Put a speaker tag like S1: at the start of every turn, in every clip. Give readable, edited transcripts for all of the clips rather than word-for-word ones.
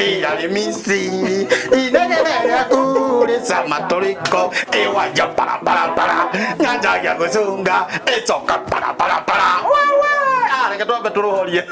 S1: Indi alimisi inegere kuri samatoriko ewaja para nyanja ya kusunga esoka para wewe ngetwa beturohorie.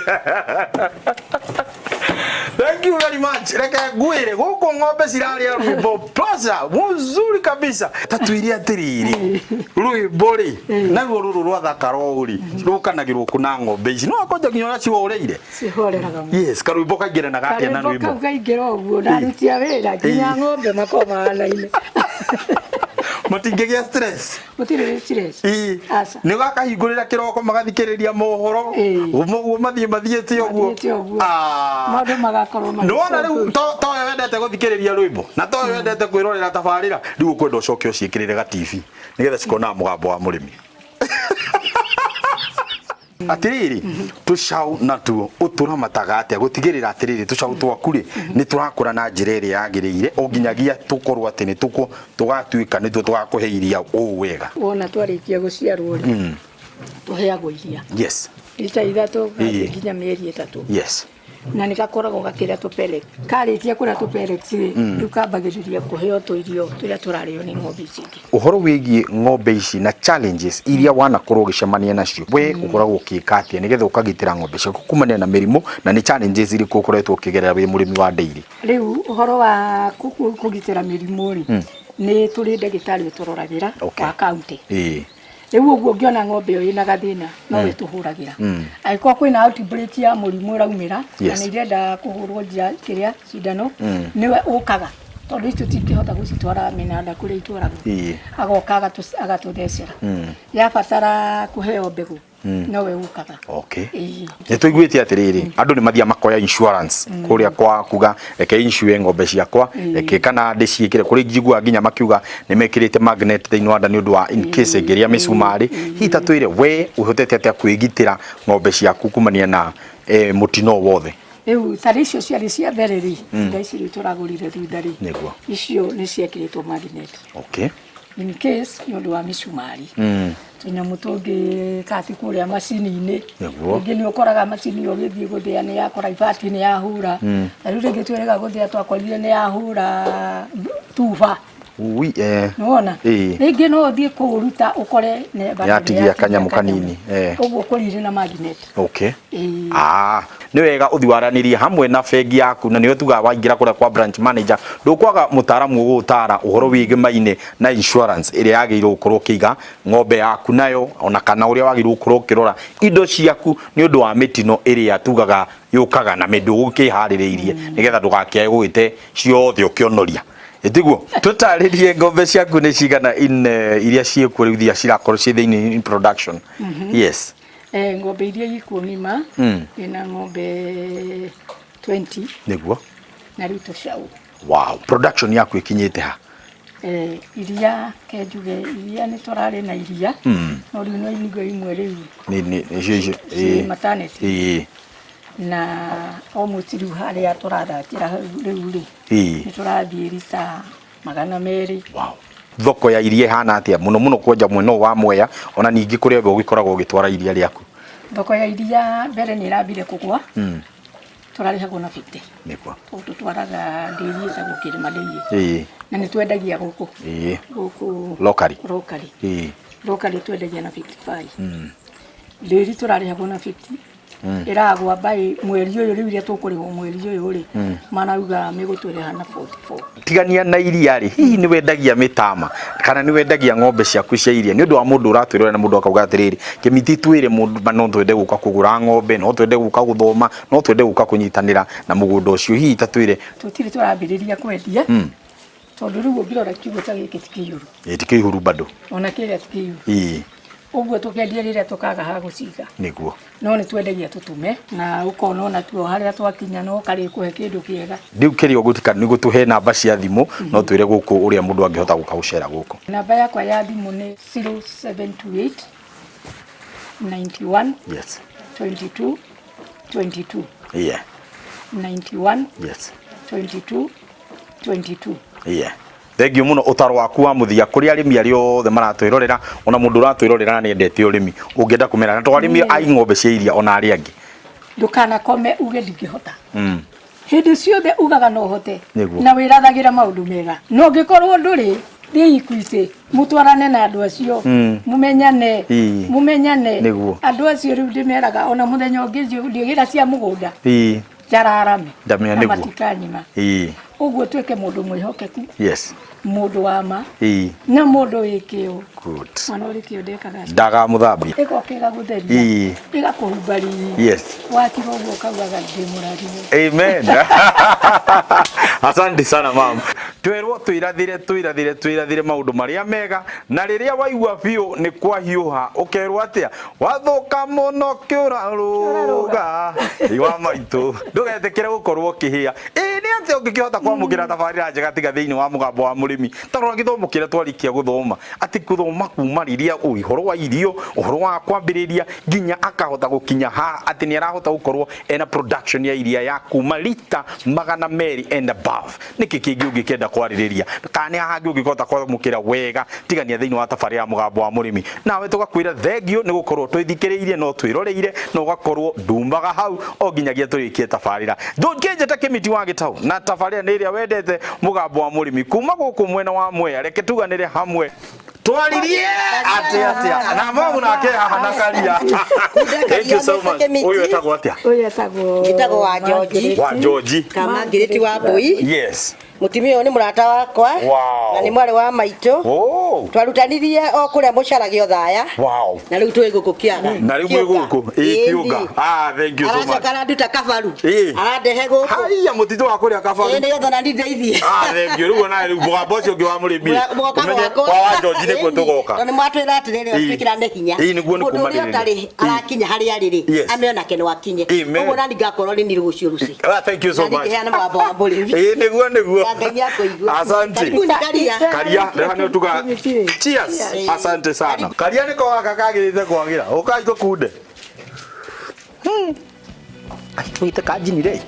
S1: Thank you very much. Reka gwire guko ng'ombe ciraria rwimbo plaza muzuri kabisa. Tatuiria tiriri. Rwimbo ri naruo ruru rwa thakaro uri. Rukanagirwo kuna ng'ombe ici. No akoja nginya cihoreire.
S2: Cihoreraga mu.
S1: Yes, karwimbo kaingire na gatia na rwimbo.
S2: Karwimbo kaingire oguo ndarutia wira nginya ng'ombe makoma hana-ini.
S1: Matingegia stress.
S2: Mutire stress.
S1: Asa. Ni gakahingurira kiroko magathikiriria mohoro. Umo mathiete oguo.
S2: Maundu magakorwo ma.
S1: Ndona riu to wendete guthikiriria rwimbo. Na to wendete kwirorera tabarira. Riu ukwenda ucoke uciikirire ga TV. Nigetha cikona mugambo wa murimi. Atiriri tucau na tuo uturamataga atia gutigirira atiriri tucau twakuri ni turakura na njira iri yagiriire o nginyagia tukorwo ati ni tugatuika ni tugakuheiria o wega
S2: wona twarikia guciarwo ri tuheagwo iria.
S1: Yes,
S2: Lita 3 nginya mieri 3.
S1: Yes,
S2: na nikakoragwo gakira tupele karitia kura tupele riu kambagiriria kuheo tuirio turia turario ni ng'ombe ici.
S1: Uhoro wigie ng'ombe ici na challenges iria wanakorwo gicemania nacio we ukoragwo ukikatia nigetha ukagitira ng'ombe ciaku kumania na mirimo na ni challenges iriku ukoretwo ukigerera wi murimi wa dairy.
S2: Riu uhoro wa kugitira mirimo ri ni turi ndagitari uturoragira wa county. Riu uguo ngiona ng'ombe yo ina gathina no we tuhuragira aiko kwina outbreak ya murimu raumira na ni irenda kuhurwo njia kiria cindano niwe ukaga tondu itu tikihota gucitwara minanda kuria itwaragwo agoka agatuthecera yabatara kuheo mbegu nowe ukaga.
S1: Okay. Nituiguite atiriri andu ni mathia makoya insurance kuria kwa kuga eke insure ng'ombe ciakwa eke kana ndiciikire kuri njigua nginya makiuga ni mekirite magnet thiini wa ni undu wa in case ngeria misumari hitatwire we uhotete atia kwigitira ng'ombe ciaku kumania na mutino wothe.
S2: Riu taricio ciari cia thereri ici rituragurire thundari icio ni ciakiritwo magnet.
S1: Okay.
S2: In case ni undu wa misumari tunyamu tungi kati kuria macini-ini ingi ni ukoraga macini yo githii guthia ni yakora ibati ni yahura riu ringi twirega guthia twakorire ni yahura tuba nona ringi no thie kuruta ukore ne
S1: yatigia kanyamu kanini
S2: uguo kurire na magnet.
S1: Okay. Ni wega uthiwaranirie hamwe na bengi yaku na niwe tuga waingira kuria kwa branch manager ndukwaga mutaramu ugutara uhoro wigi maine na insurance iri yagirwo gukorwo kiga ng'ombe yaku nayo ona kana uria wagirwo gukorwo kirora indo ciaku ni undu wa mitino iri atugaga yukaga na mindu ukihaririirie nigetha ndugakiae gwite ciothe ukionoria etiguo tutaririe ng'ombe ciaku ni cigana iria ciekuo riu thia cirakorwo ci thiini in production. Yes.
S2: Ng'ombe iria ikuo ng'ima ina ng'ombe 20 niguo na riu tucau.
S1: Wow, production yaku ikinyite ha?
S2: Iria kenjuge iria ni turari na iria no riu no inigo imwe riu ni maternity na almost riu haria turathakira riu ri ni turathie rita 200.
S1: Wow. Thoko ya iria hana atia muno kwanja mweno wa Mwea ona ningi kuria we ugikoragwo ugitwara iria riaku?
S2: Thoko ya iria mbere ni irambire kugwa turarihagwo na 50
S1: nikuo
S2: tutwaraga ndiri ta gukirima ndiri na ni twendagia guku
S1: locally
S2: locally twendagia na 55 ndiri turarihagwo na 50 iragwa bai mweri uyu riu ria tukurihwo mweri uyu ri manauga migutwereha na 44.
S1: Tigania na iria ri hihi ni wendagia mitama kana ni wendagia ng'ombe ciaku cia iria ni undu wa mundu uratwirora na mundu akauga atiriri kimiti twire mundu no twende guka kugura ng'ombe no twende guka guthoma no twende guka kunyitanira na mugunda ucio hihi tatwire
S2: tutiri turambiriria kwendia tondu riu ngirora kiugo ta giki tikiyuru
S1: tikiyuru bado
S2: ona kiria tikiyuru uguo tukendia riria tukaga ha guciga niguo no ni twendagia tutume na ukona ona tuo haria twakinya no kari kuhe kindu kiega
S1: riu kirio gutika ni gutuhe namba cia thimu no twire guku uria mundu angihota gukagucera guku.
S2: Namba yakwa ya thimu ni 0728 91
S1: yes
S2: 22 22
S1: yeah
S2: 91
S1: yes
S2: 22 22
S1: yeah. Thank you muno utaro waku wa muthia kuri arimi ari othe maratwirorera ona mundu uratwirorera ni endete urimi ungienda kumera na twarimi ai ng'ombe cia iria ona ari angi
S2: ndukana kome uge ndingihota hindi ciothe ugaga no hote na wirathagira maundu mega no ngikorwo nduri ndi ikuite mutwarane na andu acio mumenyane andu acio riu ndimeraga ona muthenya ungi ndigira cia mugunda jararame
S1: ndamenya niguo
S2: matikanyima uguo tweke mundu mwihokeku
S1: yes
S2: mundu wa ma na mundu wikio
S1: good
S2: mwana urikio ndekaga
S1: ndaga muthambia
S2: ikokega gutheria igakuhumbari
S1: yes
S2: watiga uguo kaugaga ndimurari
S1: amen asante sana mama twerwo twirathire maundu maria mega na riria waigua biu ni kwa hiuha ukerwo atia wathuka muno kiuraruga iwa maitu ndugetekere gukorwo kihia ni atia ungikihota kwamukira tabarira njega tiga thiini wa mugambo wa murimi tarora githomo kire twarikia guthoma ati kuthoma kuma riria uhoro wa irio uhoro wa kwambiriria nginya akahota gukinya ha ati ni arahota gukorwo ena production ya iria ya kuma lita 200 and above niki kingi ungikenda kwaririria kana hangi ungikota kwamukira wega tigania thiini wa tabarira ya mugambo wa murimi nawe tugakwira thengio ni gukorwo twithikiriirie no twiroreire no gakorwo ndumbaga hau o nginyagia turikie tabarira ndungienjeta kimiti wa gitau na tabarira ni iria wendete mugambo wa murimi kuma guku mwena wa Mwea reke tuganire hamwe twaririe atia na mamu nake haha na Karia thank you so much uyu etagwo atia
S3: gitagwo wa George kama ngiriti wa Mbui
S1: yes
S3: mutimio ni murata wakwa na ni mwari wa maitu twarutanirie o kuria mucaragio thaya na riu twi guku kiaga
S1: na riu mwi guku kiuga thank you so much
S3: aracokana nduta kabaru arandehe guku
S1: haiya mutitu wa kuria kabaru
S3: ni yotho na ndeithie
S1: thank you riu na riu mugambo ucio ngi wa murimi umenye kwa wa George ni kutugoka
S3: ni mwatwira atiriri twikira ne hinya
S1: niguo ni kumarira
S3: utari arakinya hari ariri ameona kene wakinye uguo nani ngakorwo ni rucio ruci
S1: thank you so much
S3: ni mugambo wa murimi
S1: niguo asante
S3: Karia
S1: rehane tuga cheers asante sana Karia niko waka kagirite kwagira ukai tukunde ai tuite kajini rei